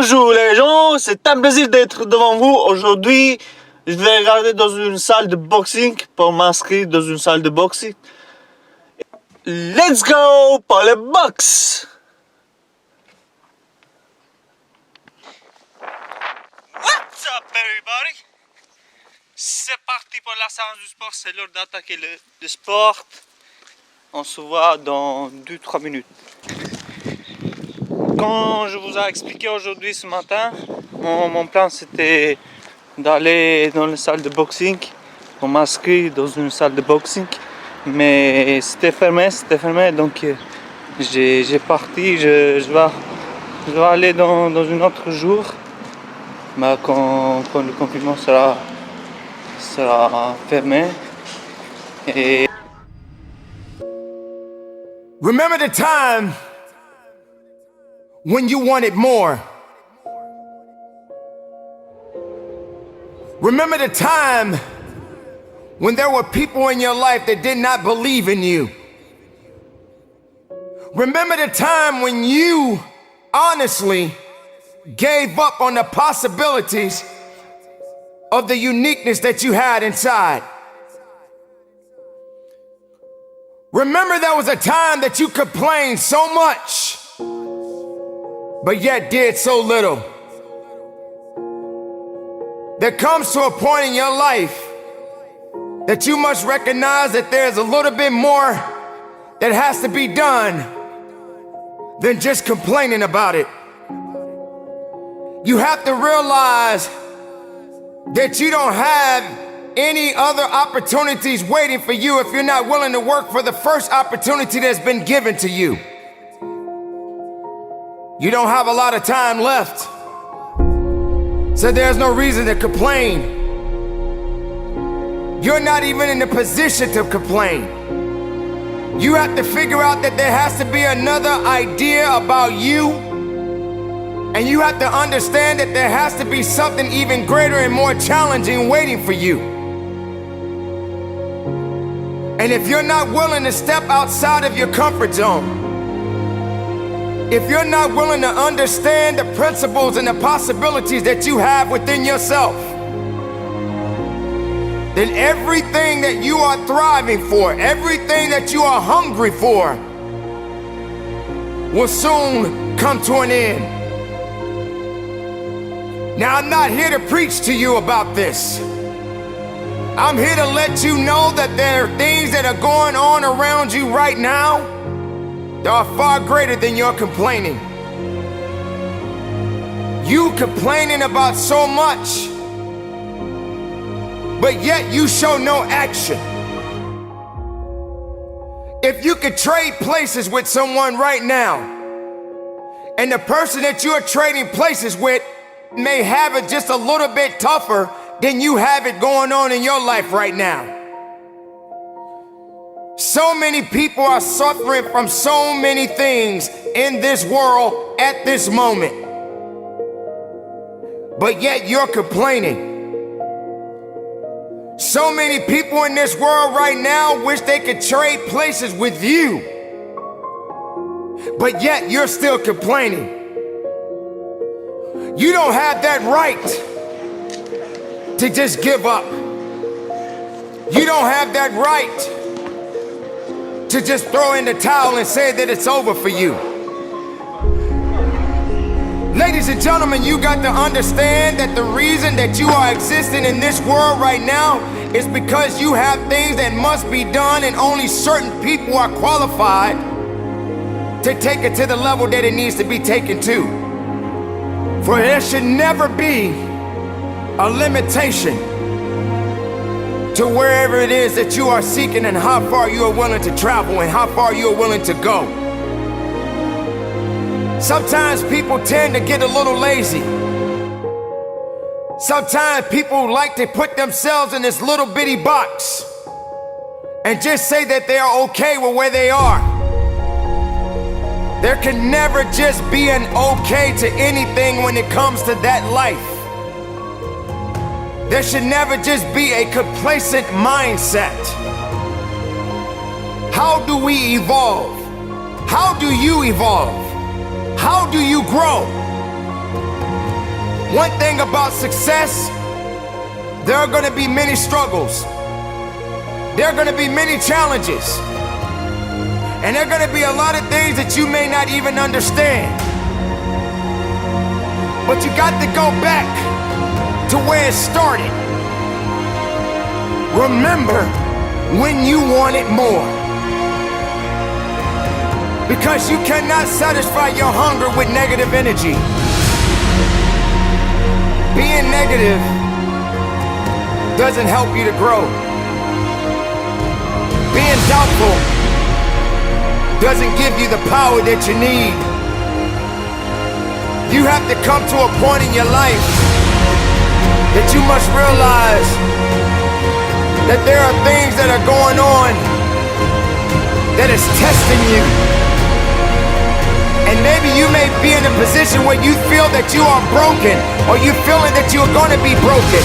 Bonjour les gens, c'est un plaisir d'être devant vous. Aujourd'hui, je vais regarder dans une salle de boxing pour m'inscrire dans une salle de boxing. Let's go pour le box! What's up everybody? C'est parti pour la séance du sport, c'est l'heure d'attaquer le sport. On se voit dans 2-3 minutes. Quand je vous ai expliqué aujourd'hui ce matin, mon plan c'était d'aller dans la salle de boxing, pour m'inscrire dans une salle de boxing, mais c'était fermé, donc j'ai parti, je vais aller dans un autre jour, mais quand le confinement sera fermé. Et... Remember the time when you wanted more. Remember the time when there were people in your life that did not believe in you. Remember the time when you honestly gave up on the possibilities of the uniqueness that you had inside. Remember there was a time that you complained so much, but yet did so little. There comes to a point in your life that you must recognize that there's a little bit more that has to be done than just complaining about it. You have to realize that you don't have any other opportunities waiting for you if you're not willing to work for the first opportunity that's been given to you. You don't have a lot of time left, so there's no reason to complain. You're not even in the position to complain. You have to figure out that there has to be another idea about you, and you have to understand that there has to be something even greater and more challenging waiting for you. And if you're not willing to step outside of your comfort zone, if you're not willing to understand the principles and the possibilities that you have within yourself, then everything that you are thriving for, everything that you are hungry for, will soon come to an end. Now, I'm not here to preach to you about this. I'm here to let you know that there are things that are going on around you right now that are far greater than your complaining. You complaining about so much, but yet you show no action. If you could trade places with someone right now, and the person that you are trading places with may have it just a little bit tougher than you have it going on in your life right now. So many people are suffering from so many things in this world at this moment, but yet you're complaining. So many people in this world right now wish they could trade places with you, but yet you're still complaining. You don't have that right to just give up. You don't have that right to just throw in the towel and say that it's over for you. Ladies and gentlemen, you got to understand that the reason that you are existing in this world right now is because you have things that must be done, and only certain people are qualified to take it to the level that it needs to be taken to. For there should never be a limitation to wherever it is that you are seeking, and how far you are willing to travel, and how far you are willing to go. Sometimes people tend to get a little lazy. Sometimes people like to put themselves in this little bitty box and just say that they are okay with where they are. There can never just be an okay to anything when it comes to that life. There should never just be a complacent mindset. How do we evolve? How do you evolve? How do you grow? One thing about success, there are gonna be many struggles. There are gonna be many challenges. And there are gonna be a lot of things that you may not even understand. But you got to go back to where it started. Remember when you wanted more. Because you cannot satisfy your hunger with negative energy. Being negative doesn't help you to grow. Being doubtful doesn't give you the power that you need. You have to come to a point in your life that you must realize that there are things that are going on that is testing you. And maybe you may be in a position where you feel that you are broken, or you feeling that you're gonna be broken.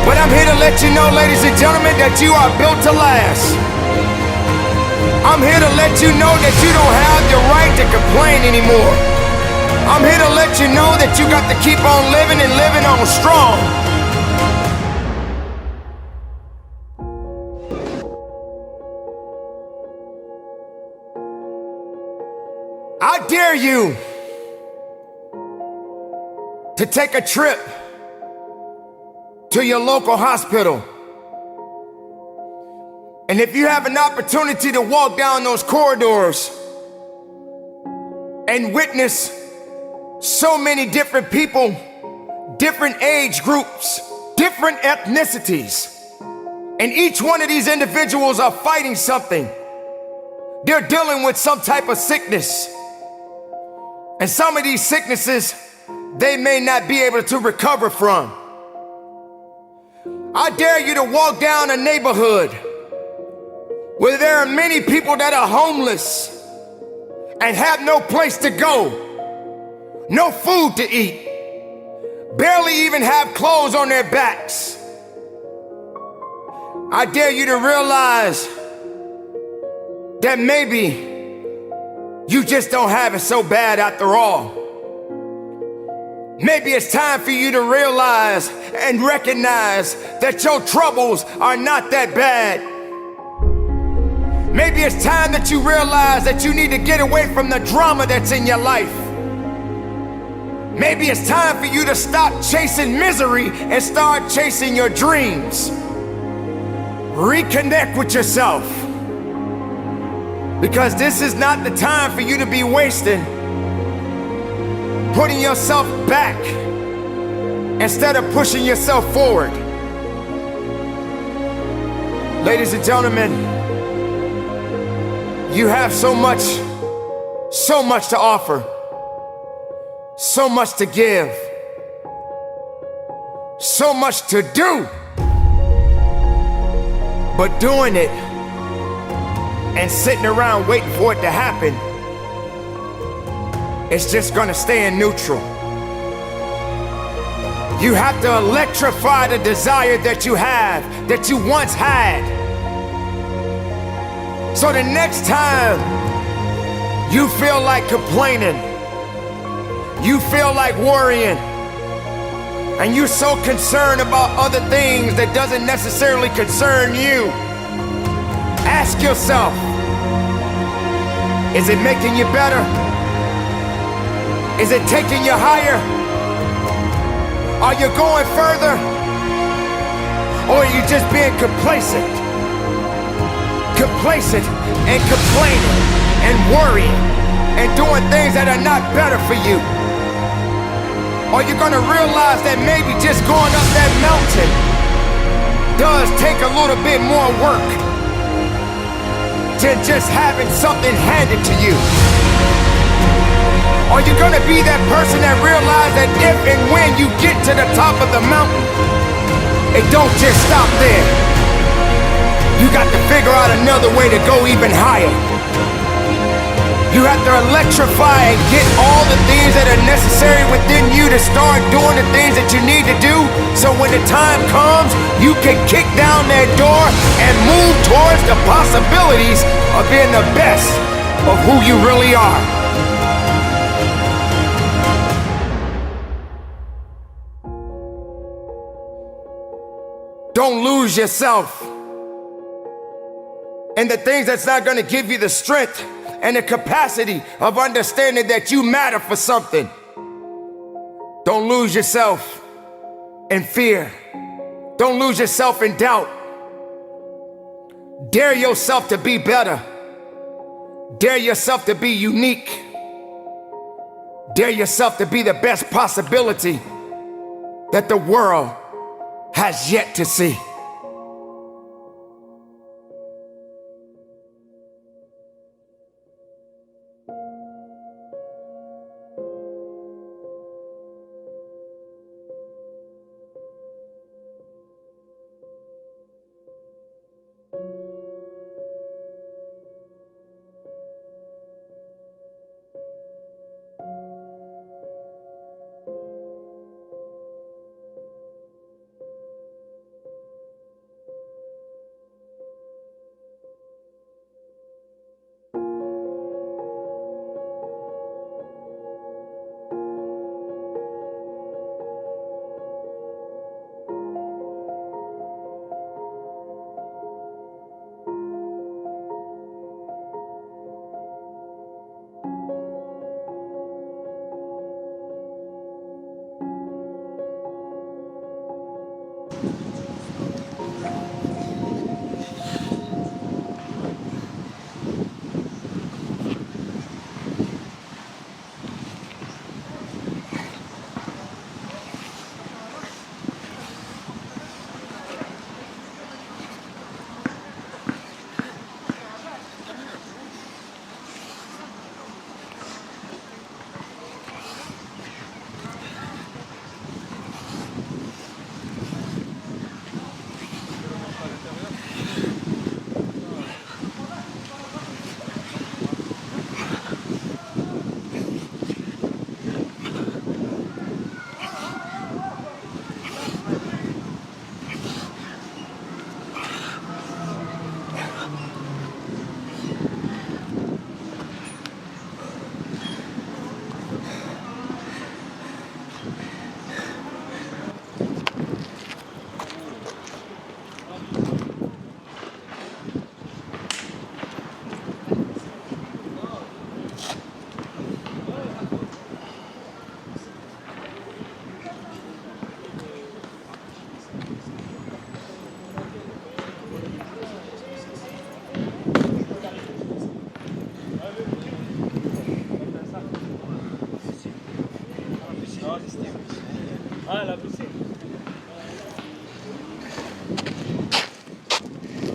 But I'm here to let you know, ladies and gentlemen, that you are built to last. I'm here to let you know that you don't have the right to complain anymore. I'm here to let you know that you got to keep on living and living on strong. I dare you to take a trip to your local hospital. And if you have an opportunity to walk down those corridors and witness so many different people, different age groups, different ethnicities, and each one of these individuals are fighting something. They're dealing with some type of sickness. And some of these sicknesses, they may not be able to recover from. I dare you to walk down a neighborhood where there are many people that are homeless and have no place to go, no food to eat, barely even have clothes on their backs. I dare you to realize that maybe you just don't have it so bad after all. Maybe it's time for you to realize and recognize that your troubles are not that bad. Maybe it's time that you realize that you need to get away from the drama that's in your life. Maybe it's time for you to stop chasing misery and start chasing your dreams. Reconnect with yourself. Because this is not the time for you to be wasting, putting yourself back instead of pushing yourself forward. Ladies and gentlemen, you have so much to offer, so much to give, so much to do. But doing it and sitting around waiting for it to happen, it's just gonna stay in neutral. You have to electrify the desire that you have, that you once had. So the next time you feel like complaining, you feel like worrying, and you're so concerned about other things that doesn't necessarily concern you, ask yourself, is it making you better? Is it taking you higher? Are you going further? Or are you just being complacent? Complacent and complaining and worrying and doing things that are not better for you? Are you gonna realize that maybe just going up that mountain does take a little bit more work than just having something handed to you? Are you gonna be that person that realizes that if and when you get to the top of the mountain, it don't just stop there? You got to figure out another way to go even higher. You have to electrify and get all the things that are necessary within you to start doing the things that you need to do, so when the time comes, you can kick down that door and move towards the possibilities of being the best of who you really are. Don't lose yourself in the things that's not gonna give you the strength and the capacity of understanding that you matter for something. Don't lose yourself in fear. Don't lose yourself in doubt. Dare yourself to be better. Dare yourself to be unique. Dare yourself to be the best possibility that the world has yet to see. Ah, la piscine.